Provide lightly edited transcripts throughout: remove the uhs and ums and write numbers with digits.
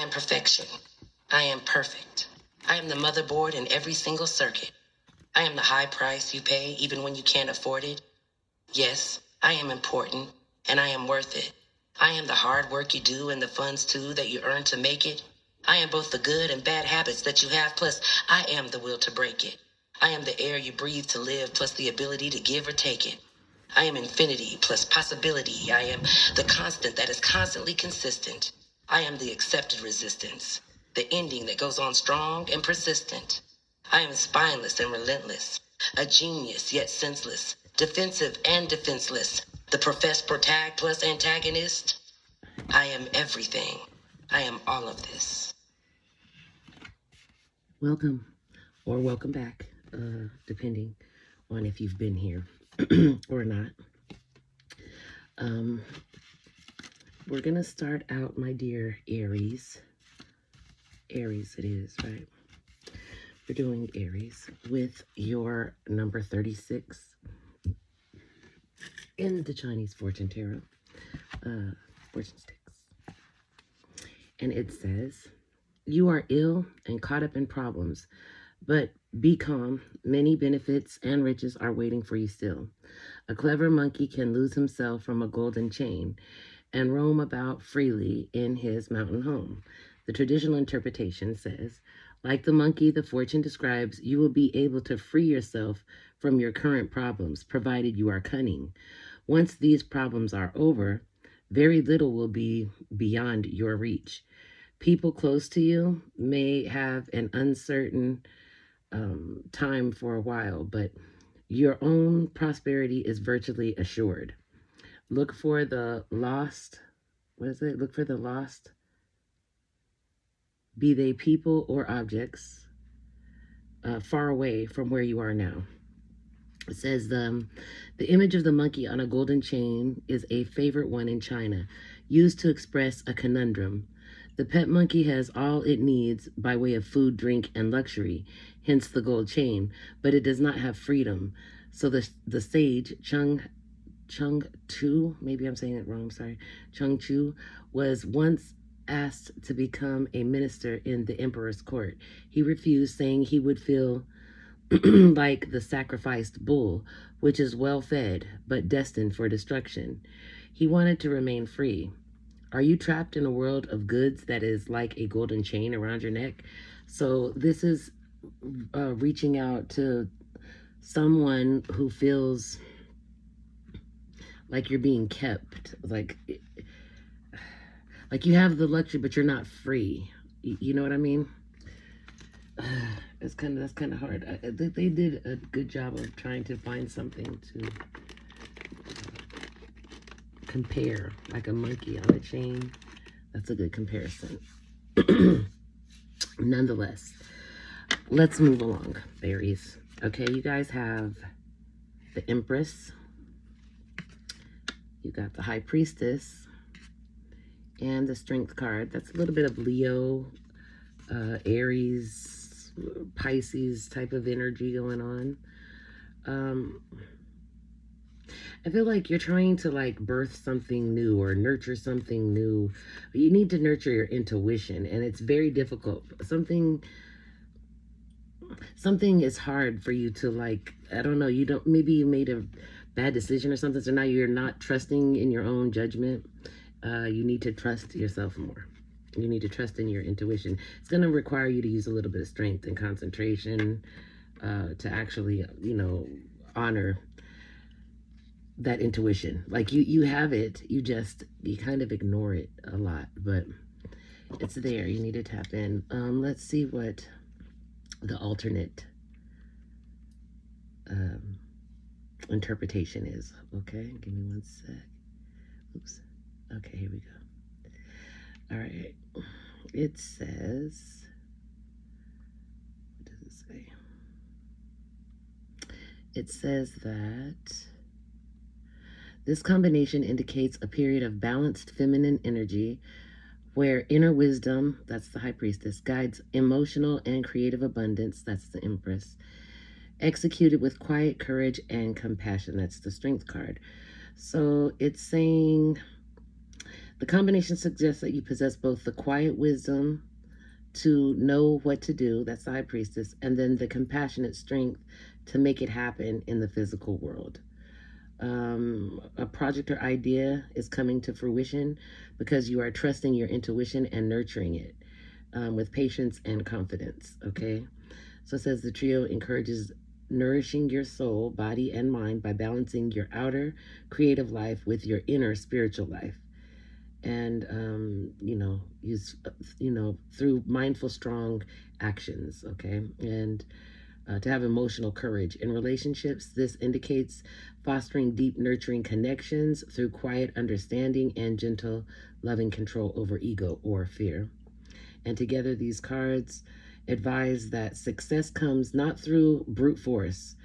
am perfection. I am perfect. I am the motherboard in every single circuit. I am the high price you pay even when you can't afford it. Yes, I am important, and I am worth it. I am the hard work you do and the funds too that you earn to make it. I am both the good and bad habits that you have, plus I am the will to break it. I am the air you breathe to live, plus the ability to give or take it. I am infinity plus possibility. I am the constant that is constantly consistent. I am the accepted resistance, the ending that goes on strong and persistent. I am spineless and relentless, a genius yet senseless, defensive and defenseless, the professed protag plus antagonist. I am everything. I am all of this. Welcome, or welcome back, depending on if you've been here or not. We're going to start out, my dear Aries. Aries it is, right? We're doing Aries with your number 36 in the Chinese Fortune Tarot, Fortune Sticks. And it says, you are ill and caught up in problems, but be calm. Many benefits and riches are waiting for you still. A clever monkey can lose himself from a golden chain and roam about freely in his mountain home. The traditional interpretation says, like the monkey the fortune describes, you will be able to free yourself from your current problems, provided you are cunning. Once these problems are over, very little will be beyond your reach. People close to you may have an uncertain time for a while, but your own prosperity is virtually assured. Look for the lost. What is it? Look for the lost, be they people or objects, far away from where you are now. It says the image of the monkey on a golden chain is a favorite one in China, used to express a conundrum. The pet monkey has all it needs by way of food, drink, and luxury, hence the gold chain, but it does not have freedom. So the sage Chung Chu, maybe I'm saying it wrong, sorry, Chung Chu, was once asked to become a minister in the emperor's court. He refused, saying he would feel like the sacrificed bull, which is well fed but destined for destruction. He wanted to remain free. Are you trapped in a world of goods that is like a golden chain around your neck? So this is reaching out to someone who feels like you're being kept, like you have the luxury, but you're not free. You know what I mean? That's kind of hard. They did a good job of trying to find something to compare, like a monkey on a chain. That's a good comparison. Nonetheless, let's move along, Aries. Okay, you guys have the Empress. You got the High Priestess and the Strength card. That's a little bit of Leo, Aries, Pisces type of energy going on. I feel like you're trying to like birth something new or nurture something new. You need to nurture your intuition, and it's very difficult. Something is hard for you to like, I don't know, maybe you made a bad decision or something, so now you're not trusting in your own judgment. You need to trust yourself more. You need to trust in your intuition. It's going to require you to use a little bit of strength and concentration to actually, honor that intuition. Like you have it, you kind of ignore it a lot, but it's there. You need to tap in. Let's see what the alternate interpretation is. Okay, give me one sec. Oops. Okay, here we go. All right. It says, what does it say? It says that this combination indicates a period of balanced feminine energy where inner wisdom, that's the High Priestess, guides emotional and creative abundance, that's the Empress, executed with quiet courage and compassion, that's the Strength card. So it's saying The combination suggests that you possess both the quiet wisdom to know what to do, that's the high priestess, and then the compassionate strength to make it happen in the physical world. A project or idea is coming to fruition because you are trusting your intuition and nurturing it with patience and confidence. Okay. So it says the trio encourages nourishing your soul, body, and mind by balancing your outer creative life with your inner spiritual life. And, through mindful, strong actions. Okay. And to have emotional courage. In relationships, this indicates fostering deep, nurturing connections through quiet understanding and gentle, loving control over ego or fear. And together, these cards advise that success comes not through brute force,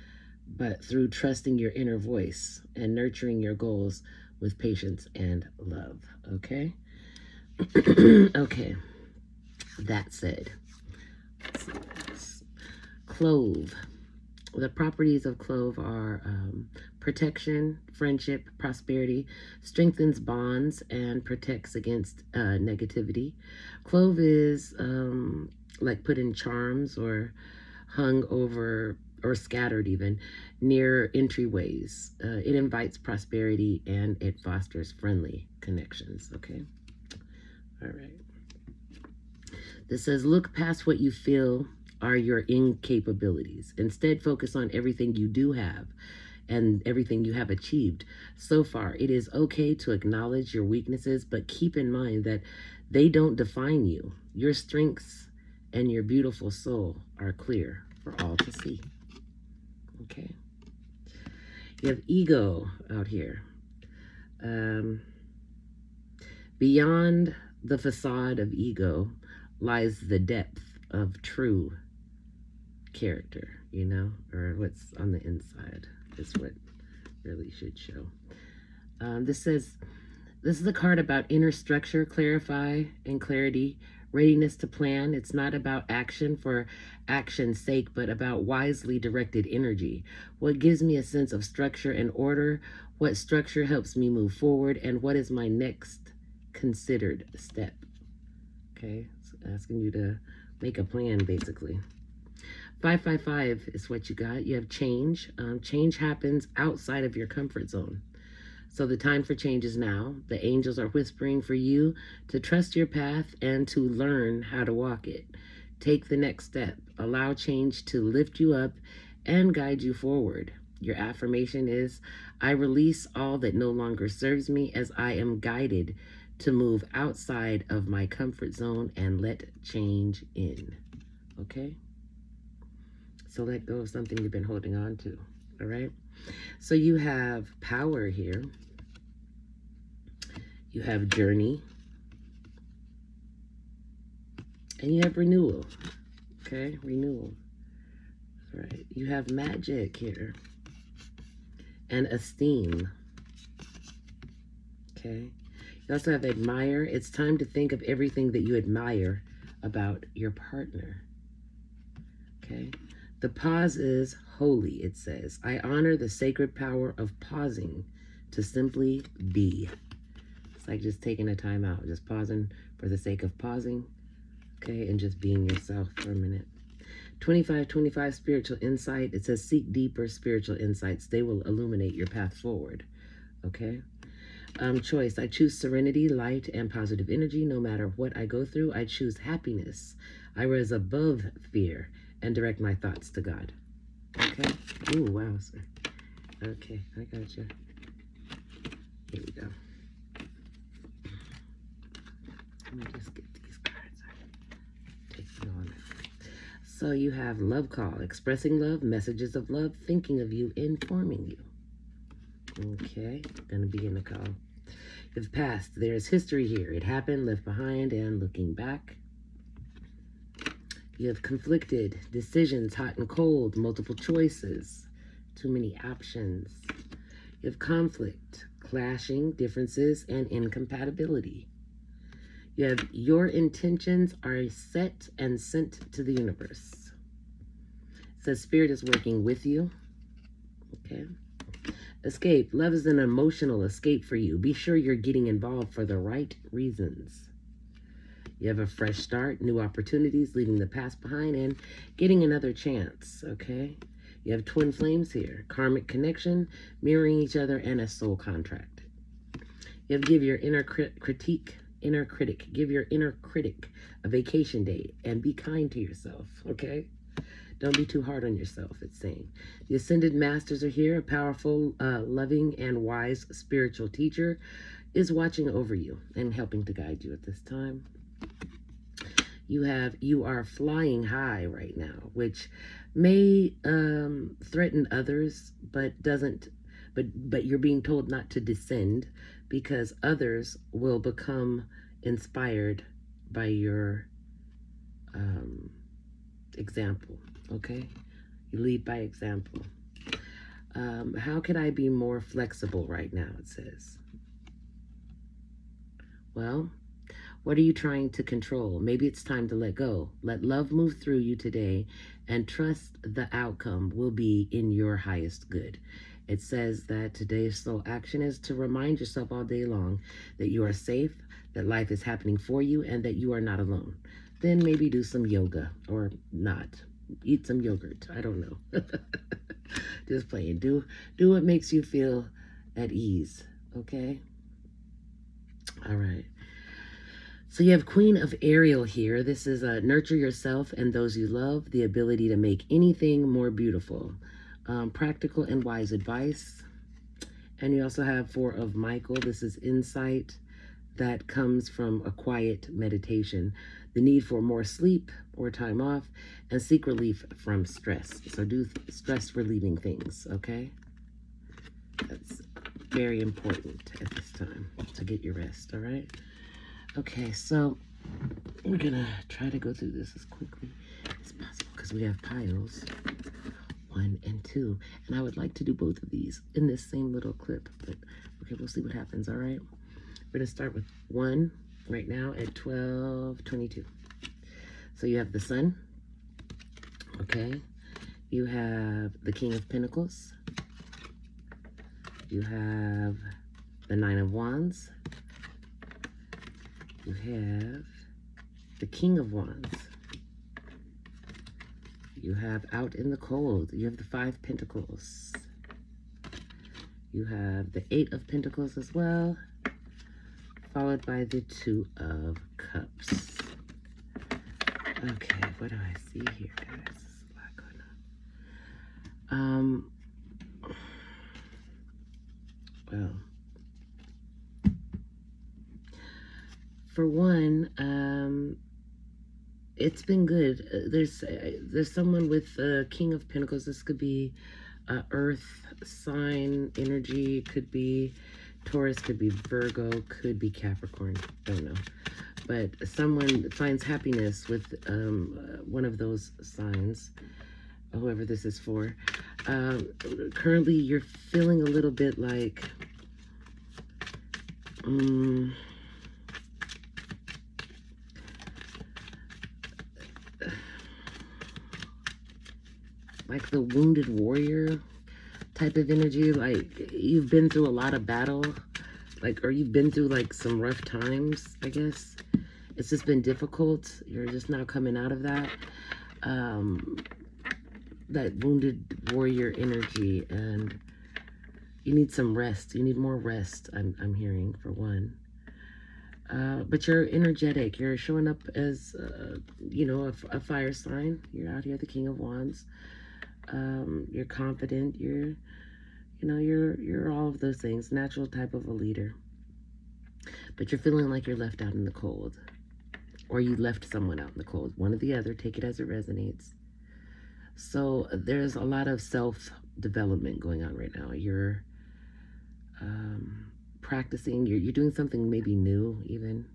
but through trusting your inner voice and nurturing your goals with patience and love. Okay? Okay. That said, clove. The properties of clove are protection, friendship, prosperity, strengthens bonds, and protects against negativity. Clove is like put in charms or hung over or scattered even near entryways. It invites prosperity and it fosters friendly connections. Okay. All right. This says, look past what you feel are your incapabilities. Instead, focus on everything you do have and everything you have achieved so far. It is okay to acknowledge your weaknesses, but keep in mind that they don't define you. Your strengths and your beautiful soul are clear for all to see. Okay. You have ego out here. Beyond the facade of ego lies the depth of true character, or what's on the inside is what really should show. This is a card about inner structure, clarify and clarity, readiness to plan. It's not about action for action's sake, but about wisely directed energy. What gives me a sense of structure and order? What structure helps me move forward? And what is my next considered step? Okay, so asking you to make a plan, basically. 555 is what you got. You have change. Change happens outside of your comfort zone. So the time for change is now. The angels are whispering for you to trust your path and to learn how to walk it. Take the next step. Allow change to lift you up and guide you forward. Your affirmation is, I release all that no longer serves me as I am guided to move outside of my comfort zone and let change in. Okay? So let go of something you've been holding on to. All right? So you have power here. You have journey. And you have renewal. Okay? Renewal. All right. You have magic here. And esteem. Okay? You also have admire. It's time to think of everything that you admire about your partner. Okay? The pause is holy, it says. I honor the sacred power of pausing to simply be. It's like just taking a time out, just pausing for the sake of pausing, okay, and just being yourself for a minute. 2525 spiritual insight. It says seek deeper spiritual insights. They will illuminate your path forward, okay? Choice. I choose serenity, light, and positive energy. No matter what I go through, I choose happiness. I rise above fear and direct my thoughts to God. Okay? Ooh, wow, sir. Okay, I got you. Here we go. Let me just get these cards. Take it on. So you have love call, expressing love, messages of love, thinking of you, informing you. Okay, gonna begin the call. You have past. There's history here. It happened, left behind, and looking back. You have conflicted decisions, hot and cold, multiple choices, too many options. You have conflict, clashing, differences, and incompatibility. You have your intentions are set and sent to the universe. It says spirit is working with you. Okay. Escape. Love is an emotional escape for you. Be sure you're getting involved for the right reasons. You have a fresh start, new opportunities, leaving the past behind, and getting another chance, okay? You have twin flames here. Karmic connection, mirroring each other, and a soul contract. You have to give your inner critic, give your inner critic a vacation day and be kind to yourself, okay? Don't be too hard on yourself, it's saying. The Ascended Masters are here. A powerful, loving, and wise spiritual teacher is watching over you and helping to guide you at this time. You are flying high right now, which may threaten others, but doesn't. But you're being told not to descend because others will become inspired by your example. Okay, you lead by example. How can I be more flexible right now? It says. Well, what are you trying to control? Maybe it's time to let go. Let love move through you today and trust the outcome will be in your highest good. It says that today's sole action is to remind yourself all day long that you are safe, that life is happening for you, and that you are not alone. Then maybe do some yoga or not. Eat some yogurt. I don't know. Just playing. Do what makes you feel at ease. Okay? All right. So you have Queen of Ariel here. This is nurture yourself and those you love, the ability to make anything more beautiful. Practical and wise advice. And you also have Four of Michael. This is insight that comes from a quiet meditation. The need for more sleep or time off and seek relief from stress. So do stress relieving things, okay? That's very important at this time to get your rest, all right? Okay, so we're gonna try to go through this as quickly as possible because we have piles 1 and 2, and I would like to do both of these in this same little clip, but okay, we'll see what happens. All right, we're gonna start with 1 right now at 12:22. So you have the Sun, okay, you have the King of Pentacles, you have the Nine of Wands, you have the King of Wands. You have Out in the Cold. You have the Five Pentacles. You have the Eight of Pentacles as well, followed by the Two of Cups. Okay, what do I see here, guys? There's a lot going on. Well, for one, it's been good. There's someone with King of Pentacles. This could be Earth sign energy. Could be Taurus. Could be Virgo. Could be Capricorn. Don't know. But someone finds happiness with one of those signs, whoever this is for. Currently, you're feeling a little bit like the wounded warrior type of energy. Like you've been through a lot of battle, or you've been through like some rough times, I guess. It's just been difficult. You're just now coming out of that. That wounded warrior energy, and you need some rest. You need more rest, I'm hearing, for one. But you're energetic. You're showing up as, a fire sign. You're out here, the King of Wands. You're confident. You're all of those things. Natural type of a leader. But you're feeling like you're left out in the cold. Or you left someone out in the cold. One or the other. Take it as it resonates. So there's a lot of self-development going on right now. You're practicing. You're doing something maybe new even.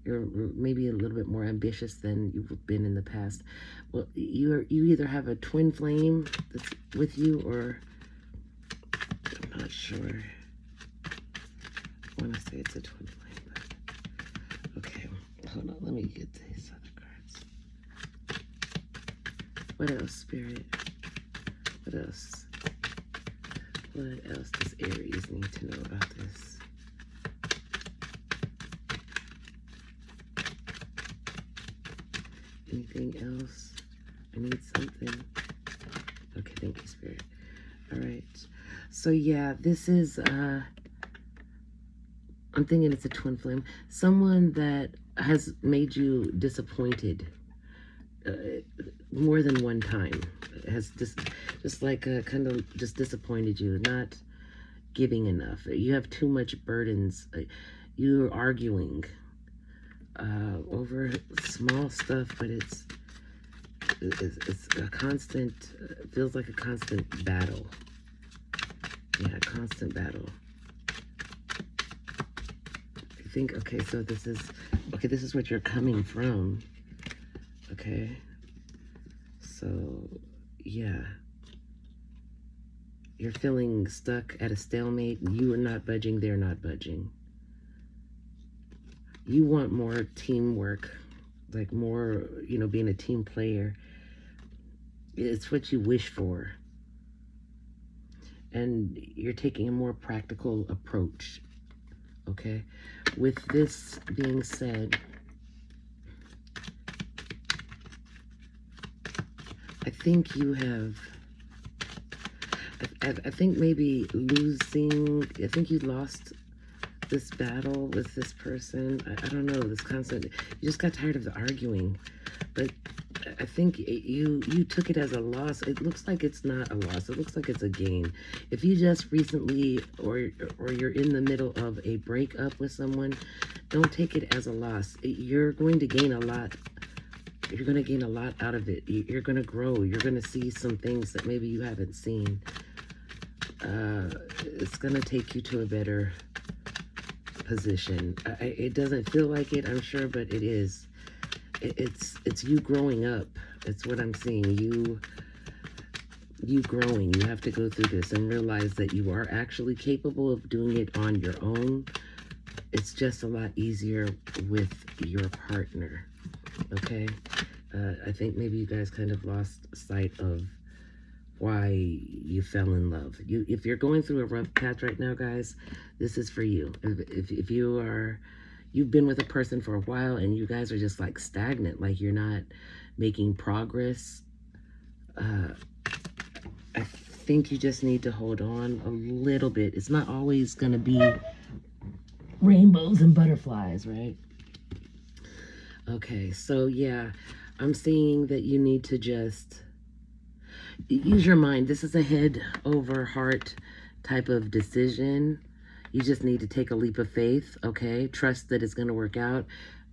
You're maybe a little bit more ambitious than you've been in the past. Well, you either have a twin flame that's with you, or I'm not sure. I want to say it's a twin flame, but okay. Hold on, let me get these other cards. What else, Spirit? What else? What else does Aries need to know about this? Anything else? I need something. Okay, thank you, Spirit. All right. So yeah, this is, I'm thinking it's a twin flame. Someone that has made you disappointed more than one time. Has just like kind of just disappointed you, not giving enough. You have too much burdens. You're arguing over small stuff, but it's a constant, feels like a constant battle. Yeah, a constant battle. I think, okay, so this is what you're coming from. Okay. So, yeah. You're feeling stuck at a stalemate. You are not budging, they're not budging. You want more teamwork, like more, being a team player. It's what you wish for. And you're taking a more practical approach, okay? With this being said, I think you have, I think maybe I think you lost this battle with this person. I don't know, this constant, you just got tired of the arguing. But I think you took it as a loss. It looks like it's not a loss. It looks like it's a gain. If you just recently or you're in the middle of a breakup with someone, don't take it as a loss. You're going to gain a lot. You're going to gain a lot out of it. You're going to grow. You're going to see some things that maybe you haven't seen. It's going to take you to a better position. It doesn't feel like it, I'm sure, but it is. It's you growing up. It's what I'm seeing. You growing. You have to go through this and realize that you are actually capable of doing it on your own. It's just a lot easier with your partner. Okay? I think maybe you guys kind of lost sight of why you fell in love. If you're going through a rough patch right now, guys, this is for you. If you've been with a person for a while and you guys are just like stagnant, like you're not making progress, I think you just need to hold on a little bit. It's not always going to be rainbows and butterflies, right? Okay, so yeah, I'm seeing that you need to just use your mind. This is a head over heart type of decision. You just need to take a leap of faith, okay? Trust that it's going to work out.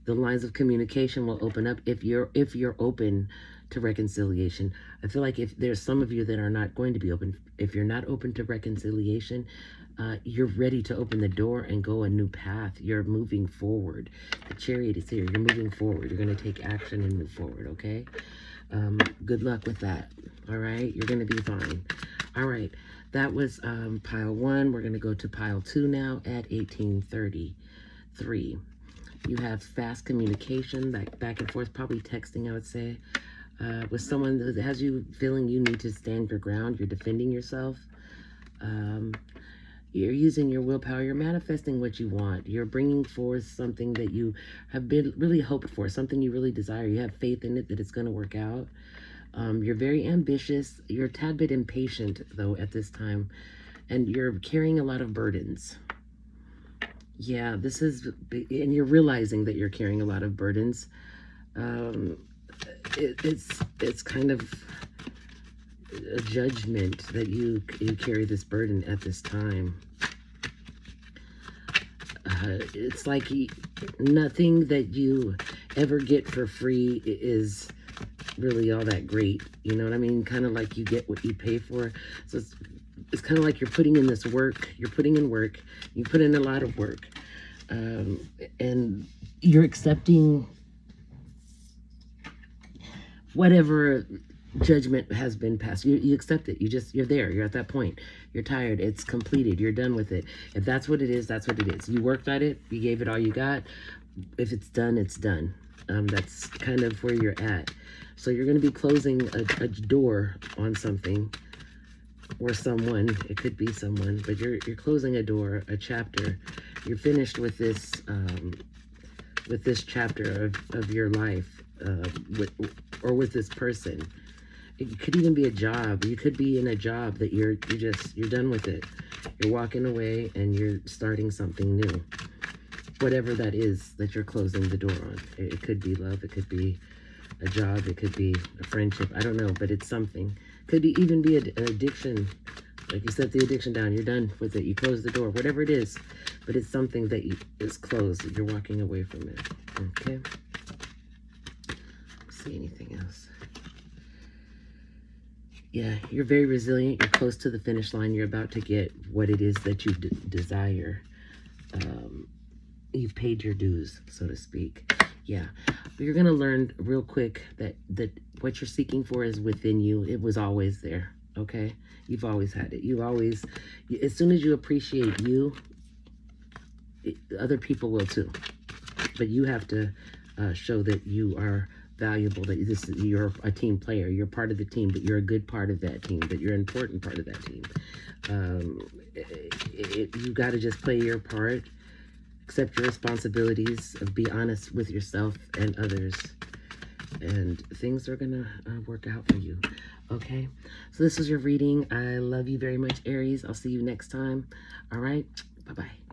The lines of communication will open up if you're open to reconciliation. I feel like if there's some of you that are not going to be open, if you're not open to reconciliation, you're ready to open the door and go a new path. You're moving forward. The Chariot is here. You're moving forward. You're going to take action and move forward, okay? Good luck with that, all right? You're going to be fine. All right, that was pile 1. We're going to go to pile 2 now at 1833. You have fast communication, like back and forth, probably texting, I would say, with someone that has you feeling you need to stand your ground. You're defending yourself. You're using your willpower. You're manifesting what you want. You're bringing forth something that you have been really hoped for, something you really desire. You have faith in it that it's going to work out. You're very ambitious. You're a tad bit impatient, though, at this time. And you're carrying a lot of burdens. Yeah, this is, and you're realizing that you're carrying a lot of burdens. It's kind of a judgment that you carry this burden at this time. It's like nothing that you ever get for free is really all that great. You know what I mean? Kind of like you get what you pay for. So it's kind of like you're putting in this work. You're putting in work. You put in a lot of work. And you're accepting whatever judgment has been passed. You accept it. You're there. You're at that point. You're tired. It's completed. You're done with it. If that's what it is, that's what it is. You worked at it. You gave it all you got. If it's done, it's done. That's kind of where you're at. So you're going to be closing a door on something. or someone. It could be someone, but you're closing a door, a chapter. You're finished with this chapter of your life, with this person. It could even be a job. You could be in a job that you're done with it. You're walking away and you're starting something new. Whatever that is that you're closing the door on. It could be love. It could be a job. It could be a friendship. I don't know, but it's something. Could be even be an addiction. Like you set the addiction down. You're done with it. You close the door. Whatever it is, but it's something that is closed. You're walking away from it. Okay. See anything else? Yeah, you're very resilient. You're close to the finish line. You're about to get what it is that you desire. You've paid your dues, so to speak. Yeah, but you're gonna learn real quick that what you're seeking for is within you. It was always there. Okay, you've always had it. As soon as you appreciate you, other people will too. But you have to show that you are valuable, that you're a team player. You're part of the team, but you're a good part of that team, that you're an important part of that team. You got to just play your part, accept your responsibilities, be honest with yourself and others, and things are gonna work out for you. Okay, so this is your reading. I love you very much, Aries. I'll see you next time. All right, bye-bye.